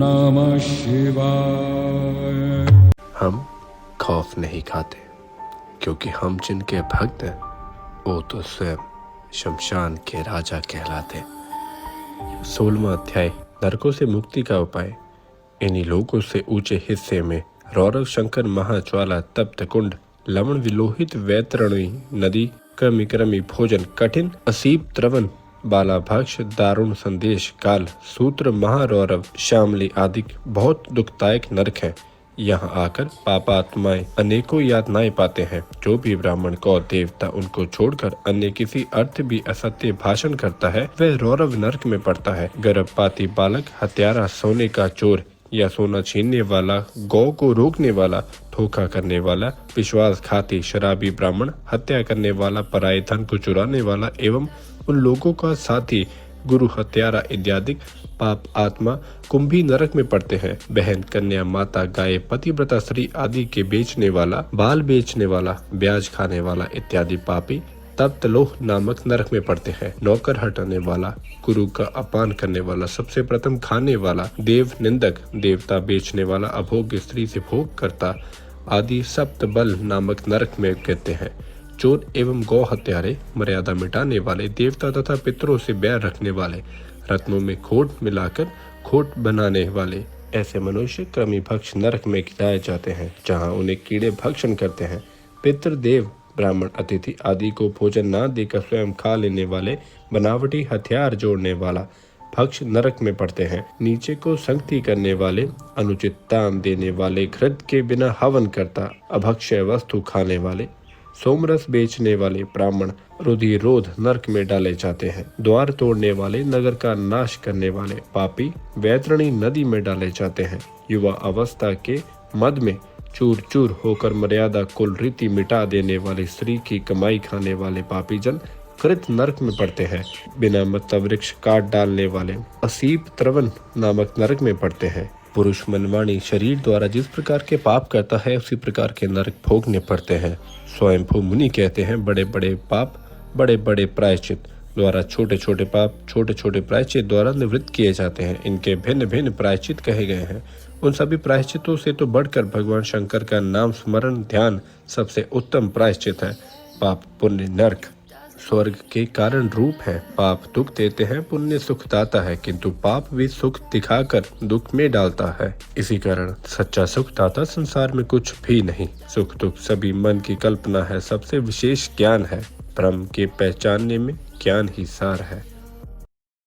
नमः शिवाय। हम खौफ नहीं खाते, क्योंकि हम जिनके भक्त हैं वो तो स्वयं शमशान के राजा कहलाते। 16वां अध्याय, नरकों से मुक्ति का उपाय। इन्हीं लोगों से ऊंचे हिस्से में रौरव शंकर महाज्वाला तप्त कुंड लवण विलोहित वैतरणी नदी क्रमी क्रमी भोजन कठिन असीब त्रवन बालाभक्ष दारुण संदेश काल सूत्र महारौरव शामली आदि बहुत दुखदायक नरक है। यहाँ आकर पापात्माएं अनेकों यातनाएं पाते हैं। जो भी ब्राह्मण को देवता उनको छोड़कर अन्य किसी अर्थ भी असत्य भाषण करता है वह रौरव नरक में पड़ता है। गर्भपाती बालक, हत्यारा, सोने का चोर या सोना छीनने वाला, गौ को रोकने वाला, धोखा करने वाला, विश्वासघाती, शराबी ब्राह्मण, हत्या करने वाला, पराये धन को चुराने वाला एवं उन लोगों का साथी, गुरु हत्यारा इत्यादि पाप आत्मा कुंभी नरक में पड़ते हैं। बहन, कन्या, माता, गाय, पतिव्रता स्त्री आदि के बेचने वाला, बाल बेचने वाला, ब्याज खाने वाला इत्यादि पापी तप्त लोह नामक नरक में पड़ते हैं। नौकर हटाने वाला, गुरु का अपमान करने वाला, सबसे प्रथम खाने वाला, देव निंदक, देवता बेचने वाला, अभोग्य स्त्री से भोग करता आदि सप्त बल नामक नरक में गिरते हैं। चोर एवं गौ हत्यारे, मर्यादा मिटाने वाले, देवता तथा पितरों से बैर रखने वाले, रत्नों में खोट मिलाकर खोट बनाने वाले, ऐसे मनुष्य क्रमी भक्ष नरक में गिराए जाते हैं, जहाँ उन्हें कीड़े भक्षण करते हैं। पितृ, देव, ब्राह्मण, अतिथि आदि को भोजन न देकर स्वयं खा लेने वाले, बनावटी हथियार जोड़ने वाला भक्ष नरक में पड़ते हैं। नीचे को संगति करने वाले, अनुचित दान देने वाले, घृत के बिना हवन करता, अभक्ष्य वस्तु खाने वाले, सोमरस बेचने वाले ब्राह्मण रुधिरोध नरक में डाले जाते हैं। द्वार तोड़ने वाले, नगर का नाश करने वाले पापी वैतरणी नदी में डाले जाते हैं। युवा अवस्था के मद में चूर चूर होकर मर्यादा कुल रीति मिटा देने वाले, स्त्री की कमाई खाने वाले पापी जन कृत नरक में पड़ते हैं। बिना मतलब वृक्ष काट डालने वाले असीब त्रवन नामक नरक में पड़ते हैं। पुरुष मनमानी शरीर द्वारा जिस प्रकार के पाप करता है उसी प्रकार के नरक भोगने पड़ते हैं। स्वयंभू मुनि कहते हैं, बड़े बड़े पाप बड़े बड़े प्रायश्चित द्वारा छोटे छोटे पाप छोटे छोटे प्रायश्चित द्वारा निवृत्त किए जाते हैं। इनके भिन्न भिन्न प्रायश्चित कहे गए हैं। उन सभी प्रायश्चितों से तो बढ़कर भगवान शंकर का नाम स्मरण ध्यान सबसे उत्तम प्रायश्चित है। पाप पुण्य नरक स्वर्ग के कारण रूप है। पाप दुख देते हैं, पुण्य सुख दाता है, किंतु पाप भी सुख दिखाकर दुख में डालता है। इसी कारण सच्चा सुख दाता संसार में कुछ भी नहीं। सुख दुख सभी मन की कल्पना है। सबसे विशेष ज्ञान है। ब्रह्म के पहचानने में ज्ञान ही सार है।